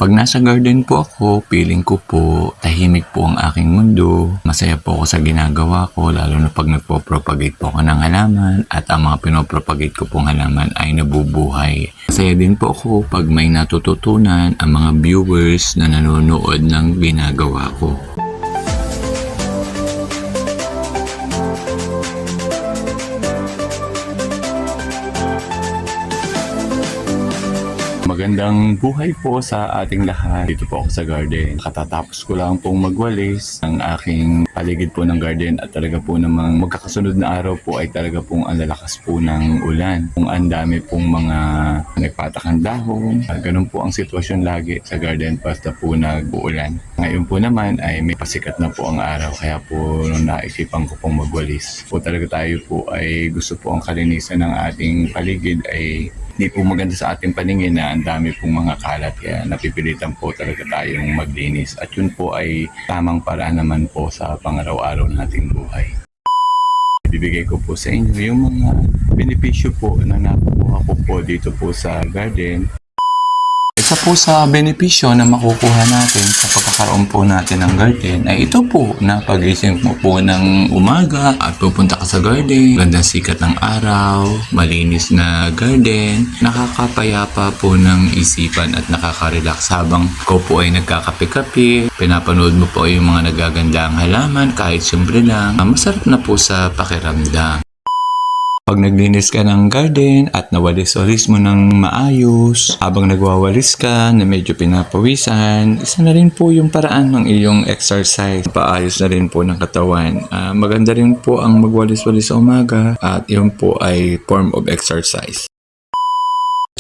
Pag nasa garden po ako, feeling ko po tahimik po ang aking mundo. Masaya po ako sa ginagawa ko, lalo na pag nagpo-propagate po ako ng halaman at ang mga pinopropagate ko pong halaman ay nabubuhay. Masaya din po ako pag may natututunan ang mga viewers na nanonood ng ginagawa ko. Magandang buhay po sa ating lahat. Dito po ako sa garden. Katatapos ko lang pong magwalis ng aking paligid po ng garden at talaga po namang magkakasunod na araw po ay talaga pong ang lalakas po ng ulan. Kung ang dami pong mga nagpatakang dahon. Ganun po ang sitwasyon lagi sa garden basta po nag-uulan. Ngayon po naman ay may pasikat na po ang araw kaya po nung naisipan ko pong magwalis. Po talaga tayo po ay gusto po ang kalinisan ng ating paligid ay hindi po maganda sa ating paningin na ang dami pong mga kalat kaya napipilitan po talaga tayong maglinis at yun po ay tamang paraan naman po sa pangaraw-araw nating buhay. Ibibigay ko po sa inyo yung mga benepisyo po na nakukuha ko po dito po sa garden. Isa po sa benepisyo na makukuha natin sa pagkakaroon po natin ng garden ay ito po na pagising mo po ng umaga at pupunta ka sa garden, gandang sikat ng araw, malinis na garden, nakakapayapa po ng isipan at nakaka-relax habang ko po ay nagkakape-kape, pinapanood mo po yung mga nagagandang halaman kahit simple lang, masarap na po sa pakiramdam. Pag naglinis ka ng garden at nawalis-walis mo ng maayos, habang nagwawalis ka na medyo pinapawisan, isa na rin po yung paraan ng iyong exercise. Paayos na rin po ng katawan. Maganda rin po ang magwalis-walis sa umaga at yun po ay form of exercise.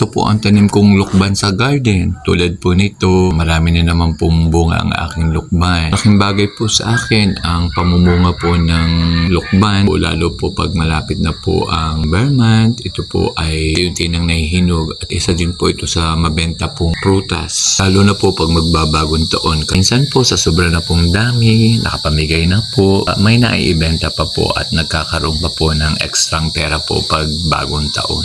Ito po ang tanim kong lukban sa garden. Tulad po nito, marami na naman pong bunga ang aking lukban. Aking bagay po sa akin ang pamumunga po ng lukban. Lalo po pag malapit na po ang bear month, ito po ay unti nang nahihinog at isa din po ito sa mabenta pong prutas. Lalo na po pag magbabagong taon. Minsan po sa sobra na pong dami, nakapamigay na po, may naiibenta pa po at nagkakaroon pa po ng ekstrang pera po pag bagong taon.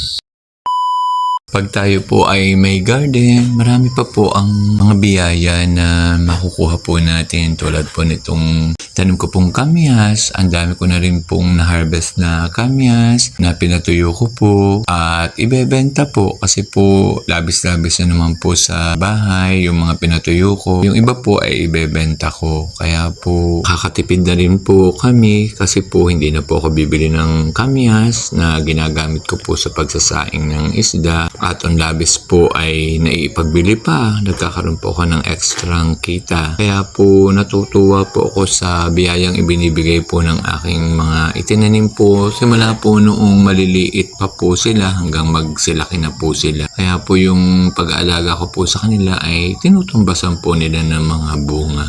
Pag tayo po ay may garden, marami pa po ang mga biyaya na makukuha po natin tulad po nitong tanim ko pong kamyas. Ang dami ko na rin pong na-harvest na kamyas na pinatuyo ko po at ibebenta po kasi po labis-labis na naman po sa bahay yung mga pinatuyo ko. Yung iba po ay ibebenta ko kaya po kakatipid na rin po kami kasi po hindi na po ako bibili ng kamyas na ginagamit ko po sa pagsasaing ng isda. At ang labis po ay naipagbili pa. Nagkakaroon po ako ng ekstrang kita. Kaya po natutuwa po ako sa biyayang ibinibigay po ng aking mga itinanim po. Simula po noong maliliit pa po sila hanggang magsilaki na po sila. Kaya po yung pag-aalaga ko po sa kanila ay tinutumbasan po nila ng mga bunga.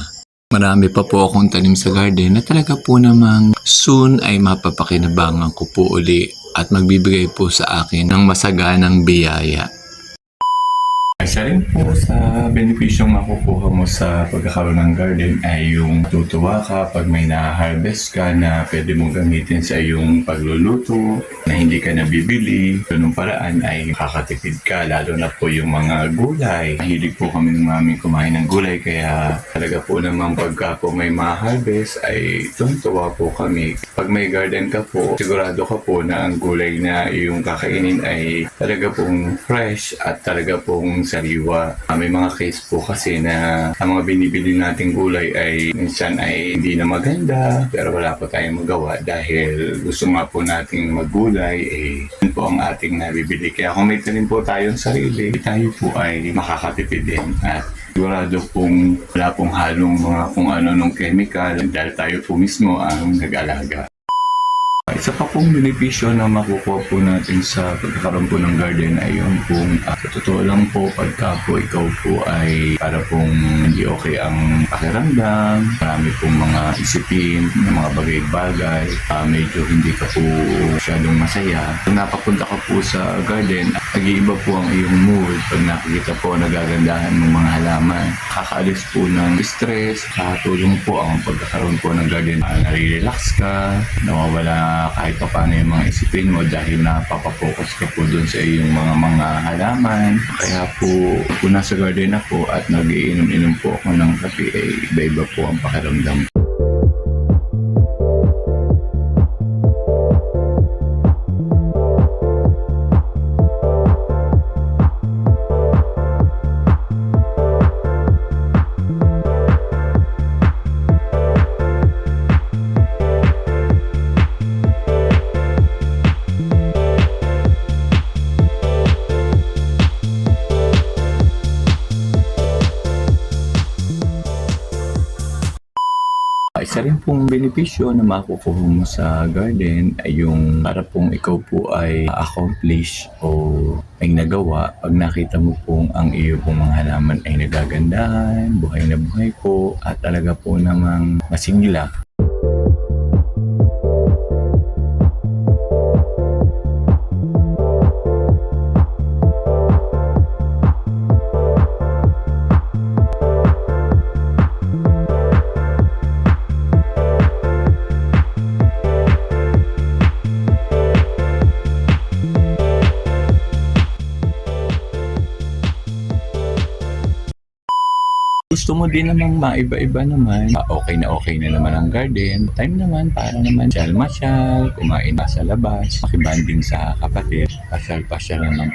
Marami pa po akong tanim sa garden na talaga po namang soon ay mapapakinabangan ko po uli at magbibigay po sa akin ng masaganang biyaya. Isa rin po sa benepisyong makukuha mo sa pagkakaroon ng garden ay yung tutuwa ka pag may na-harvest ka na pwede mong gamitin sa iyong pagluluto na hindi ka nabibili. Ganung paraan ay kakatipid ka lalo na po yung mga gulay. Mahilig po kami ng mami kumain ng gulay kaya talaga po naman pagka po may ma-harvest ay tuntuwa po kami. Pag may garden ka po, sigurado ka po na ang gulay na iyong kakainin ay talaga pong fresh at talaga pong sariwa. May mga case po kasi na ang mga binibili nating gulay ay minsan ay hindi na maganda pero wala po tayong magawa dahil gusto nga po nating maggulay yun po ang ating nabibili. Kaya kung may tanim po tayong sarili, tayo po ay makakatipid din at sigurado pong wala pong halong mga kung ano nung chemical dahil tayo po mismo ang nag-alaga. Isa pa pong benepisyo na makukuha po natin sa pagkakaroon po ng garden ay yung pong sa totoo lang po pagka po ikaw po ay para pong hindi okay ang pakiramdam, marami pong mga isipin ng mga bagay-bagay, medyo hindi ka po masyadong masaya. Kung napapunta ka po sa garden, nag-iiba po ang iyong mood pag nakikita po nagagandahan ng mga halaman. Kakaalis po ng stress, katulong po ang pagkakaroon po ng garden. Nare-relax ka, nawawala kahit pa paano yung mga isipin mo dahil napapapokus ka po dun sa iyong mga halaman. Kaya po, kung nasa garden ako at nag-iinom-inom po ako ng kape, iba-iba po ang pakiramdam. Isa rin pong benepisyo na makukuha mo sa garden ay yung para pong ikaw po ay accomplish o may nagawa pag nakita mo pong ang iyo pong mga halaman ay nagagandahan, buhay na buhay po at talaga po namang masigla. Gusto mo din namang maiba-iba naman, okay na naman ang garden. Time naman para naman masyal, kumain sa labas, makibanding sa kapatid, pasyal-pasyal naman.